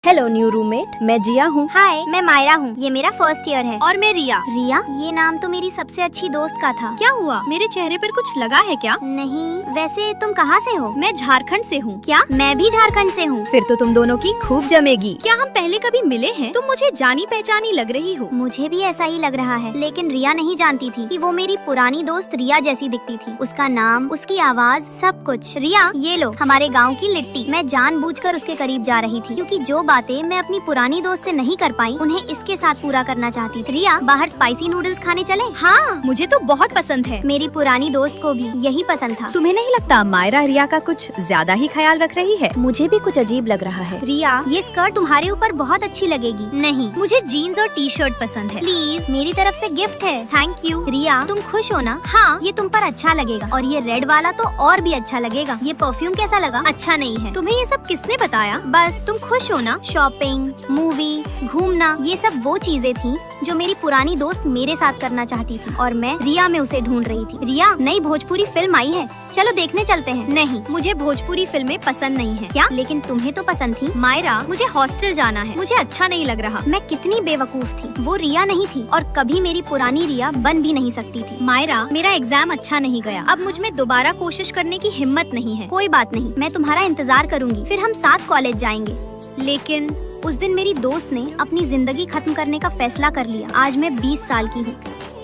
Hello new roommate, मैं जिया हूँ। हाय, मैं मायरा हूँ। ये मेरा फर्स्ट ईयर है। और मैं रिया। रिया? ये नाम तो मेरी सबसे अच्छी दोस्त का था। क्या हुआ? मेरे चेहरे पर कुछ लगा है क्या? नहीं, वैसे तुम कहाँ से हो? मैं झारखंड से हूँ। क्या? मैं भी झारखंड से हूँ। फिर तो तुम दोनों की खूब जमेगी। क्या हम पहले कभी मिले हैं? तुम मुझे जानी पहचानी लग रही हो। मुझे भी ऐसा ही लग रहा है, लेकिन रिया नहीं जानती थी कि वो मेरी पुरानी दोस्त रिया जैसी दिखती थी। उसका नाम, उसकी आवाज, सब कुछ। रिया, ये लो हमारे गाँव की लिट्टी। मैं जानबूझकर उसके करीब जा रही थी, क्योंकि जो बातें मैं अपनी पुरानी दोस्त से नहीं कर पाई, उन्हें इसके साथ पूरा करना चाहती थी। रिया, बाहर स्पाइसी नूडल्स खाने चले? हाँ, मुझे तो बहुत पसंद है। मेरी पुरानी दोस्त को भी यही पसंद था। तुम्हें नहीं लगता मायरा रिया का कुछ ज्यादा ही ख्याल रख रही है? मुझे भी कुछ अजीब लग रहा है। रिया, ये स्कर्ट तुम्हारे ऊपर बहुत अच्छी लगेगी। नहीं, मुझे जीन्स और टी शर्ट पसंद है। प्लीज, मेरी तरफ से गिफ्ट है। Thank you. रिया, तुम खुश हो ना? हाँ। ये तुम पर अच्छा लगेगा, और ये रेड वाला तो और भी अच्छा लगेगा। ये परफ्यूम कैसा लगा? अच्छा नहीं है। तुम्हें ये सब किसने बताया? बस तुम खुश हो ना? शॉपिंग, मूवी, घूमना, ये सब वो चीजें थी जो मेरी पुरानी दोस्त मेरे साथ करना चाहती थी, और मैं रिया में उसे ढूंढ रही थी। रिया, नई भोजपुरी फिल्म आई है, चलो देखने चलते हैं। नहीं, मुझे भोजपुरी फिल्में पसंद नहीं है। क्या? लेकिन तुम्हें तो पसंद थी। मायरा, मुझे हॉस्टल जाना है। मुझे अच्छा नहीं लग रहा। मैं कितनी बेवकूफ थी। वो रिया नहीं थी, और कभी मेरी पुरानी रिया बन भी नहीं सकती थी। मायरा, मेरा एग्जाम अच्छा नहीं गया। अब मुझ में दोबारा कोशिश करने की हिम्मत नहीं है। कोई बात नहीं, मैं तुम्हारा इंतजार करूंगी, फिर हम साथ कॉलेज जाएंगे। लेकिन उस दिन मेरी दोस्त ने अपनी जिंदगी खत्म करने का फैसला कर लिया। आज मैं 20 साल की हूँ,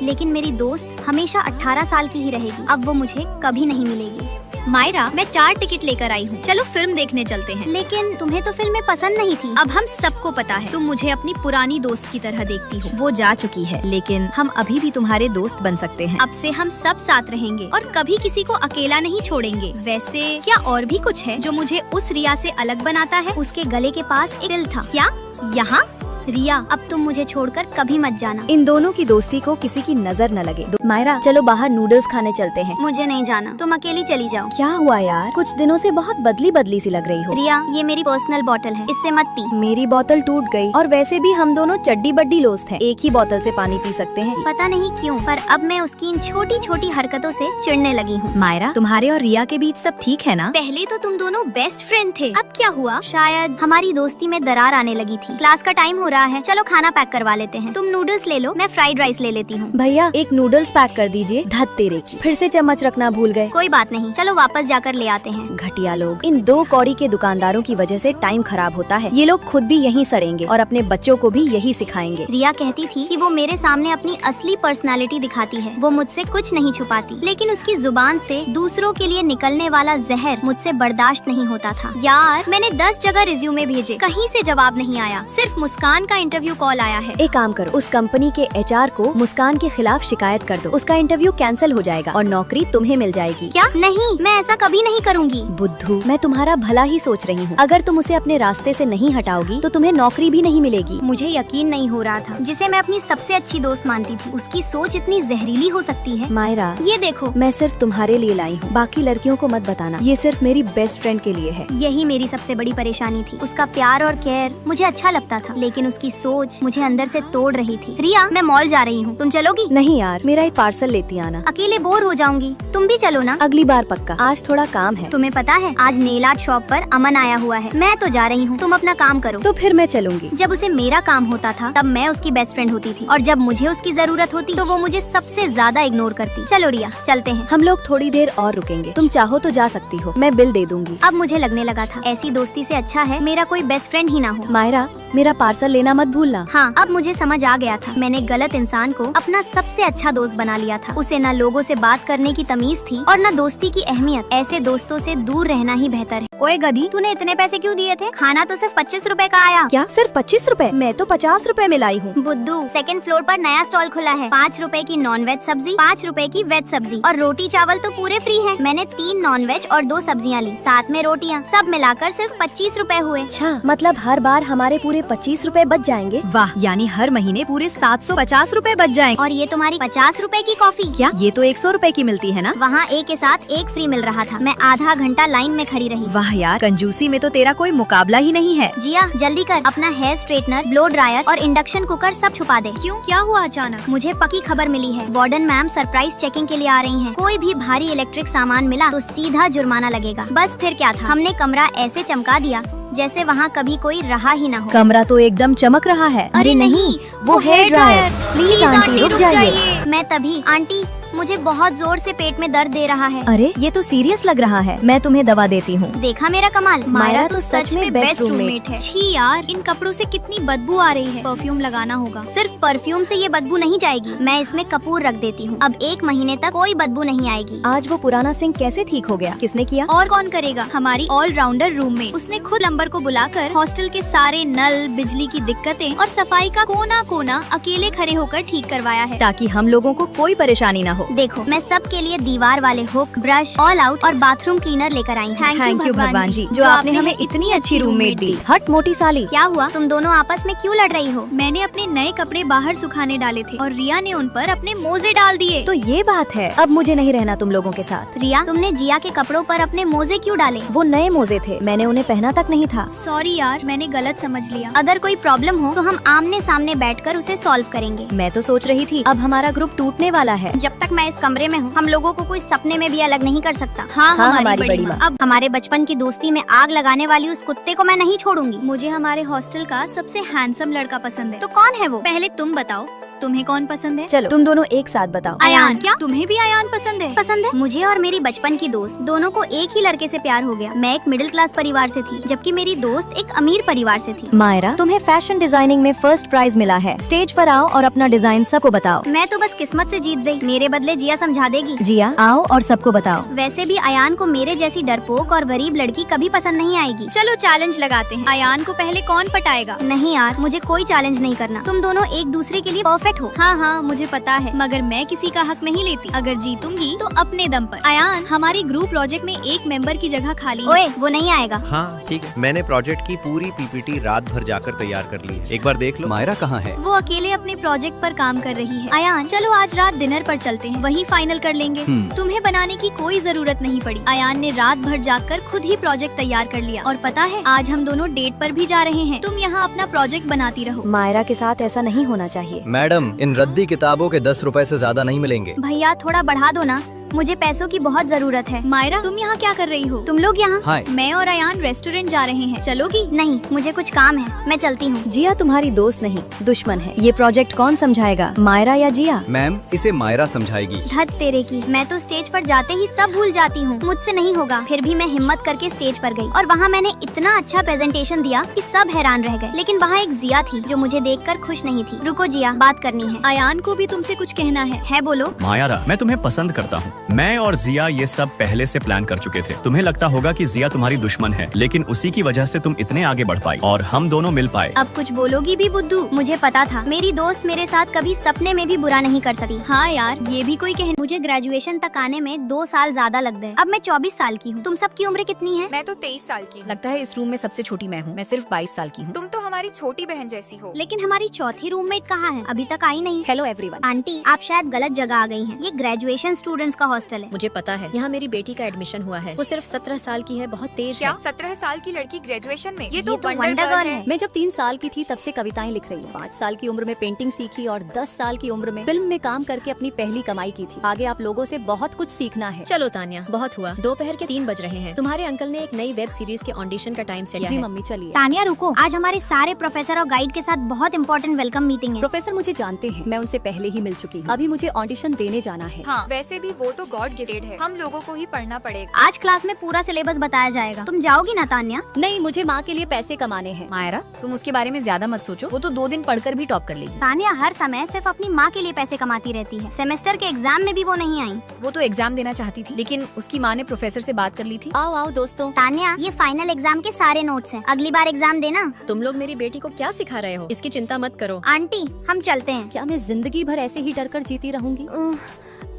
लेकिन मेरी दोस्त हमेशा 18 साल की ही रहेगी। अब वो मुझे कभी नहीं मिलेगी। मायरा, मैं 4 टिकट लेकर आई हूँ। चलो फिल्म देखने चलते हैं। लेकिन तुम्हें तो फिल्में पसंद नहीं थी। अब हम सबको पता है, तुम मुझे अपनी पुरानी दोस्त की तरह देखती हो। वो जा चुकी है, लेकिन हम अभी भी तुम्हारे दोस्त बन सकते हैं। अब से हम सब साथ रहेंगे और कभी किसी को अकेला नहीं छोड़ेंगे। वैसे क्या और भी कुछ है जो मुझे उस रिया से अलग बनाता है? उसके गले के पास एक दिल था। क्या? यहाँ? रिया, अब तुम मुझे छोड़कर कभी मत जाना। इन दोनों की दोस्ती को किसी की नजर न लगे। मायरा, चलो बाहर नूडल्स खाने चलते हैं। मुझे नहीं जाना, तुम अकेली चली जाओ। क्या हुआ यार? कुछ दिनों से बहुत बदली बदली सी लग रही हो। रिया, ये मेरी पर्सनल बोतल है, इससे मत पी। मेरी बोतल टूट गई, और वैसे भी हम दोनों चड्डी बड्डी दोस्त हैं। एक ही बोतल से पानी पी सकते हैं। पता नहीं क्यों, पर अब मैं उसकी इन छोटी छोटी हरकतों से चिढ़ने लगी हूँ। मायरा, तुम्हारे और रिया के बीच सब ठीक है ना? पहले तो तुम दोनों बेस्ट फ्रेंड थे, अब क्या हुआ? शायद हमारी दोस्ती में दरार आने लगी थी। क्लास का टाइम हो रहा है, चलो खाना पैक करवा लेते हैं। तुम नूडल्स ले लो, मैं फ्राइड राइस ले लेती हूँ। भैया, एक नूडल्स पैक कर दीजिए। धत तेरे की, फिर से चम्मच रखना भूल गए। कोई बात नहीं, चलो वापस जाकर ले आते हैं। घटिया लोग। इन 2 कौड़ी के दुकानदारों की वजह से टाइम खराब होता है। ये लोग खुद भी यहीं सड़ेंगे और अपने बच्चों को भी यही सिखाएंगे। रिया कहती थी कि वो मेरे सामने अपनी असली पर्सनालिटी दिखाती है। वो मुझसे कुछ नहीं छुपाती, लेकिन उसकी जुबान से दूसरों के लिए निकलने वाला जहर मुझसे बर्दाश्त नहीं होता था। यार, मैंने 10 जगह रिज्यूमे भेजे, कहीं से जवाब नहीं आया। सिर्फ मुस्कान का इंटरव्यू कॉल आया है। एक काम करो, उस कंपनी के HR को मुस्कान के खिलाफ शिकायत कर दो। उसका इंटरव्यू कैंसिल हो जाएगा और नौकरी तुम्हें मिल जाएगी। क्या? नहीं, मैं ऐसा कभी नहीं करूँगी। बुद्धू, मैं तुम्हारा भला ही सोच रही हूँ। अगर तुम उसे अपने रास्ते से नहीं हटाओगी तो तुम्हें नौकरी भी नहीं मिलेगी। मुझे यकीन नहीं हो रहा था, जिसे मैं अपनी सबसे अच्छी दोस्त मानती थी, उसकी सोच इतनी जहरीली हो सकती है। मायरा, ये देखो, मैं सिर्फ तुम्हारे लिए लाई हूँ, बाकी लड़कियों को मत बताना। ये सिर्फ मेरी बेस्ट फ्रेंड के लिए है। यही मेरी सबसे बड़ी परेशानी थी। उसका प्यार और केयर मुझे अच्छा लगता था, लेकिन उसकी सोच मुझे अंदर से तोड़ रही थी। रिया, मैं मॉल जा रही हूँ, तुम चलोगी? नहीं यार, मेरा एक पार्सल लेती आना। अकेले बोर हो जाऊंगी, तुम भी चलो ना। अगली बार पक्का, आज थोड़ा काम है। तुम्हें पता है, आज नेल आर्ट शॉप पर अमन आया हुआ है। मैं तो जा रही हूँ, तुम अपना काम करो। तो फिर मैं चलूंगी। जब उसे मेरा काम होता था तब मैं उसकी बेस्ट फ्रेंड होती थी, और जब मुझे उसकी जरूरत होती तो वो मुझे सबसे ज्यादा इग्नोर करती। चलो रिया, चलते हैं। हम लोग थोड़ी देर और रुकेंगे, तुम चाहो तो जा सकती हो, मैं बिल दे दूंगी। अब मुझे लगने लगा था ऐसी दोस्ती से अच्छा है मेरा कोई बेस्ट फ्रेंड ही ना हो। मायरा, मेरा पार्सल लेना मत भूलना। हाँ, अब मुझे समझ आ गया था, मैंने गलत इंसान को अपना सबसे अच्छा दोस्त बना लिया था। उसे न लोगों से बात करने की तमीज थी और न दोस्ती की अहमियत। ऐसे दोस्तों से दूर रहना ही बेहतर है। ओए गधी, तूने इतने पैसे क्यों दिए थे? खाना तो सिर्फ 25 रुपए का आया। क्या सिर्फ 25 रुपए? मैं तो 50 रुपए में लाई हूँ। बुद्धू, 2nd फ्लोर पर नया स्टॉल खुला है। 5 रुपए की नॉन वेज सब्जी, 5 रुपए की वेज सब्जी, और रोटी चावल तो पूरे फ्री है। मैंने 3 नॉन वेज और 2 सब्जियाँ ली, साथ में रोटियाँ, सब मिलाकर सिर्फ 25 रुपए हुए। अच्छा, मतलब हर बार हमारे पूरे 25 रुपए बच जाएंगे। वाह, यानी हर महीने पूरे 750 रुपए बच जाएंगे। और ये तुम्हारी 50 रुपए की कॉफी। क्या? ये तो 100 रुपए की मिलती है ना? वहाँ एक के साथ एक फ्री मिल रहा था। मैं आधा घंटा लाइन में खड़ी रही। वाह यार, कंजूसी में तो तेरा कोई मुकाबला ही नहीं है। जिया, जल्दी कर, अपना हेयर स्ट्रेटनर, ब्लो ड्रायर और इंडक्शन कुकर सब छुपा दे। क्यों? क्या हुआ अचानक? मुझे पक्की खबर मिली है, वार्डन मैम सरप्राइज चेकिंग के लिए आ रही हैं। कोई भी भारी इलेक्ट्रिक सामान मिला तो सीधा जुर्माना लगेगा। बस फिर क्या था, हमने कमरा ऐसे चमका दिया जैसे वहाँ कभी कोई रहा ही ना हो। कमरा तो एकदम चमक रहा है। अरे नहीं, वो हेयर ड्रायर। प्लीज आंटी रुक जाइए। मैं तभी आंटी मुझे बहुत जोर से पेट में दर्द दे रहा है। अरे ये तो सीरियस लग रहा है, मैं तुम्हें दवा देती हूँ। देखा मेरा कमाल, मायरा तो सच में बेस्ट रूममेट है। छी यार, इन कपड़ों से कितनी बदबू आ रही है। परफ्यूम लगाना होगा। सिर्फ परफ्यूम से ये बदबू नहीं जाएगी, मैं इसमें कपूर रख देती हूँ। अब 1 महीने तक कोई बदबू नहीं आएगी। आज वो पुराना सिंक कैसे ठीक हो गया? किसने किया? और कौन करेगा? हमारी ऑलराउंडर रूममेट। उसने खुद प्लम्बर को बुलाकर हॉस्टल के सारे नल, बिजली की दिक्कतें और सफाई का कोना कोना अकेले खड़े होकर ठीक करवाया है, ताकि हम लोगों को कोई परेशानी ना हो। देखो मैं सब के लिए दीवार वाले हुक, ब्रश, ऑल आउट और बाथरूम क्लीनर लेकर आई हूँ। थैंक यू भगवान जी, जो आपने हमें इतनी अच्छी रूममेट दी। हट मोटी साली। क्या हुआ? तुम दोनों आपस में क्यों लड़ रही हो? मैंने अपने नए कपड़े बाहर सुखाने डाले थे और रिया ने उन पर अपने मोजे डाल दिए। तो ये बात है, अब मुझे नहीं रहना तुम लोगों के साथ। रिया, तुमने जिया के कपड़ों पर अपने मोजे क्यों डाले? वो नए मोजे थे, मैंने उन्हें पहना तक नहीं था। सॉरी यार, मैंने गलत समझ लिया। अगर कोई प्रॉब्लम हो तो हम आमने सामने बैठकर उसे सॉल्व करेंगे। मैं तो सोच रही थी अब हमारा ग्रुप टूटने वाला है। जब तक मैं इस कमरे में हूँ हम लोगों को कोई सपने में भी अलग नहीं कर सकता। हाँ, हमारी बड़ी माँ। अब हमारे बचपन की दोस्ती में आग लगाने वाली उस कुत्ते को मैं नहीं छोड़ूंगी। मुझे हमारे हॉस्टल का सबसे हैंडसम लड़का पसंद है। तो कौन है वो? पहले तुम बताओ, तुम्हें कौन पसंद है? चलो तुम दोनों एक साथ बताओ। अयान। क्या तुम्हें भी अयान पसंद है? पसंद है। मुझे और मेरी बचपन की दोस्त दोनों को एक ही लड़के से प्यार हो गया। मैं एक मिडिल क्लास परिवार से थी, जबकि मेरी दोस्त एक अमीर परिवार से थी। मायरा, तुम्हें फैशन डिजाइनिंग में फर्स्ट प्राइज मिला है। स्टेज पर आओ और अपना डिजाइन सबको बताओ। मैं तो बस किस्मत से जीत गई, मेरे बदले जिया समझा देगी। जिया आओ और सबको बताओ। वैसे भी अयान को मेरे जैसी डरपोक और गरीब लड़की कभी पसंद नहीं आएगी। चलो चैलेंज लगाते हैं। अयान को पहले कौन पटाएगा? नहीं यार, मुझे कोई चैलेंज नहीं करना। तुम दोनों एक दूसरे के लिए परफेक्ट हो। हाँ, मुझे पता है, मगर मैं किसी का हक नहीं लेती। अगर जीतूंगी तो अपने दम पर। अयान, हमारे ग्रुप प्रोजेक्ट में एक मेंबर की जगह खाली है। ओए, वो नहीं आएगा। हाँ ठीक है, मैंने प्रोजेक्ट की पूरी पीपीटी रात भर जाकर तैयार कर ली है, एक बार देख लो। मायरा कहाँ है? वो अकेले अपने प्रोजेक्ट पर काम कर रही है। अयान, चलो आज रात डिनर पर चलते हैं, वहीं फाइनल कर लेंगे। तुम्हें बनाने की कोई जरूरत नहीं पड़ी। अयान ने रात भर जाकर खुद ही प्रोजेक्ट तैयार कर लिया। और पता है, आज हम दोनों डेट पर भी जा रहे हैं। तुम यहाँ अपना प्रोजेक्ट बनाती रहो। मायरा के साथ ऐसा नहीं होना चाहिए। मैडम, इन रद्दी किताबों के 10 रुपए से ज्यादा नहीं मिलेंगे। भैया थोड़ा बढ़ा दो ना, मुझे पैसों की बहुत जरूरत है। मायरा, तुम यहाँ क्या कर रही हो? तुम लोग यहाँ? हाय। मैं और अयान रेस्टोरेंट जा रहे हैं, चलोगी? नहीं, मुझे कुछ काम है, मैं चलती हूँ। जिया तुम्हारी दोस्त नहीं, दुश्मन है। ये प्रोजेक्ट कौन समझाएगा, मायरा या जिया? मैम, इसे मायरा समझाएगी। धत तेरे की, मैं तो स्टेज पर जाते ही सब भूल जाती हूँ। मुझसे नहीं होगा। फिर भी मैं हिम्मत करके स्टेज पर गई और वहाँ मैंने इतना अच्छा प्रेजेंटेशन दिया कि सब हैरान रह गए। लेकिन वहाँ एक जिया थी जो मुझे देखकर खुश नहीं थी। रुको जिया, बात करनी है। अयान को भी तुमसे कुछ कहना है बोलो। मायरा, मैं तुम्हें पसंद करता हूँ। मैं और जिया ये सब पहले से प्लान कर चुके थे। तुम्हें लगता होगा कि जिया तुम्हारी दुश्मन है, लेकिन उसी की वजह से तुम इतने आगे बढ़ पाई और हम दोनों मिल पाए। अब कुछ बोलोगी भी बुद्धू? मुझे पता था मेरी दोस्त मेरे साथ कभी सपने में भी बुरा नहीं कर सकती। हाँ यार, ये भी कोई कहना। मुझे ग्रेजुएशन तक आने में 2 साल ज्यादा लग गए। अब मैं 24 साल की हूँ। तुम सबकी उम्र कितनी है? मैं तो 23 साल की हूँ। लगता है इस रूम में सबसे छोटी मैं हूँ। मैं सिर्फ 22 साल की हूँ। तुम तो हमारी छोटी बहन जैसी हो। लेकिन हमारी चौथी रूममेट कहाँ है? अभी तक आई नहीं। Hello everyone. आंटी, आप शायद गलत जगह आ गई हैं। ये ग्रेजुएशन स्टूडेंट्स का हॉस्टल है। मुझे पता है, यहाँ मेरी बेटी का एडमिशन हुआ है। वो सिर्फ 17 साल की है, बहुत तेज क्या है। 17 साल की लड़की ग्रेजुएशन में? ये तो वंडर वंडर गर्ल गर्ल है। है। मैं जब 3 साल की थी तब से कविताएं लिख रही हूँ। 5 साल की उम्र में पेंटिंग सीखी और 10 साल की उम्र में फिल्म में काम करके अपनी पहली कमाई की थी। आगे आप लोगों से बहुत कुछ सीखना है। चलो तानिया, बहुत हुआ। दोपहर के 3 बज रहे हैं। तुम्हारे अंकल ने एक नई वेब सीरीज के ऑडिशन का टाइम सेट जी किया है। मम्मी चलिए। तानिया रुको, आज हमारे सारे प्रोफेसर और गाइड के साथ बहुत इम्पोर्टेंट वेलकम मीटिंग है। प्रोफेसर मुझे जानते हैं, मैं उनसे पहले ही मिल चुकी हूँ। अभी मुझे ऑडिशन देने जाना है। हाँ, वैसे भी वो तो गॉड गिफ्टेड है, हम लोगों को ही पढ़ना पड़ेगा। आज क्लास में पूरा सिलेबस बताया जाएगा। तुम जाओगी ना तानिया? नहीं, मुझे माँ के लिए पैसे कमाने हैं। मायरा, तुम उसके बारे में ज्यादा मत सोचो, वो तो 2 दिन पढ़कर भी टॉप कर लेगी। तानिया हर समय सिर्फ अपनी माँ के लिए पैसे कमाती रहती है। सेमेस्टर के एग्जाम में भी वो नहीं आई। वो तो एग्जाम देना चाहती थी, लेकिन उसकी माँ ने प्रोफेसर से बात कर ली थी। आओ आओ दोस्तों। तानिया, ये फाइनल एग्जाम के सारे नोट्स हैं। अगली बार एग्जाम देना। तुम लोग मेरी बेटी को क्या सिखा रहे हो? इसकी चिंता मत करो। आंटी, हम चलते हैं। क्या मैं जिंदगी भर ऐसे ही डर कर जीती रहूंगी?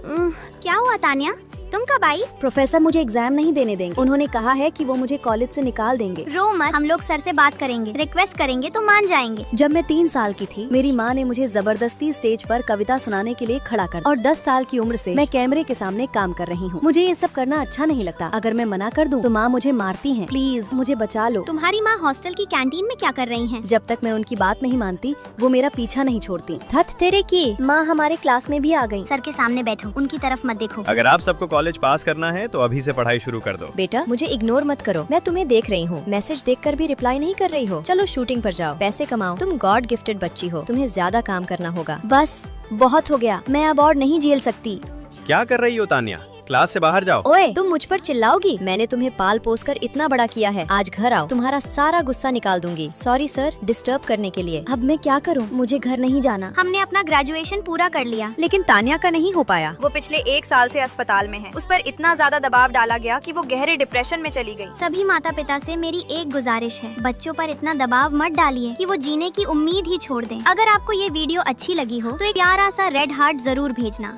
क्या हुआ तानिया, तुम कब आई? प्रोफेसर मुझे एग्जाम नहीं देने देंगे। उन्होंने कहा है कि वो मुझे कॉलेज से निकाल देंगे। रो मत, हम लोग सर से बात करेंगे, रिक्वेस्ट करेंगे तो मान जाएंगे। जब मैं 3 साल की थी, मेरी माँ ने मुझे जबरदस्ती स्टेज पर कविता सुनाने के लिए खड़ा कर, और 10 साल की उम्र से मैं कैमरे के सामने काम कर रही हूँ। मुझे ये सब करना अच्छा नहीं लगता। अगर मैं मना कर दूँ तो माँ मुझे मारती है। प्लीज मुझे बचा लो। तुम्हारी माँ हॉस्टल की कैंटीन में क्या कर रही है? जब तक मैं उनकी बात नहीं मानती, वो मेरा पीछा नहीं छोड़ती। धत तेरे की, माँ हमारे क्लास में भी आ गई। सर के सामने बैठो। उनकी तरफ मत देखो। अगर आप सबको कॉलेज पास करना है तो अभी से पढ़ाई शुरू कर दो। बेटा मुझे इग्नोर मत करो, मैं तुम्हें देख रही हूँ। मैसेज देखकर भी रिप्लाई नहीं कर रही हो। चलो शूटिंग पर जाओ, पैसे कमाओ। तुम गॉड गिफ्टेड बच्ची हो, तुम्हें ज्यादा काम करना होगा। बस बहुत हो गया, मैं अब और नहीं झेल सकती। क्या कर रही हो तान्या? क्लास से बाहर जाओ। ओए तुम मुझ पर चिल्लाओगी? मैंने तुम्हें पाल पोस कर इतना बड़ा किया है। आज घर आओ, तुम्हारा सारा गुस्सा निकाल दूंगी। सॉरी सर डिस्टर्ब करने के लिए। अब मैं क्या करूं? मुझे घर नहीं जाना। हमने अपना ग्रेजुएशन पूरा कर लिया। लेकिन तान्या का नहीं हो पाया। वो पिछले 1 साल से अस्पताल में है। उस पर इतना ज्यादा दबाव डाला गया कि वो गहरे डिप्रेशन में चली गई। सभी माता पिता से मेरी एक गुजारिश है, बच्चों पर इतना दबाव मत डालिए कि वो जीने की उम्मीद ही छोड़ दें। अगर आपको ये वीडियो अच्छी लगी हो तो एक प्यारा सा रेड हार्ट जरूर भेजना।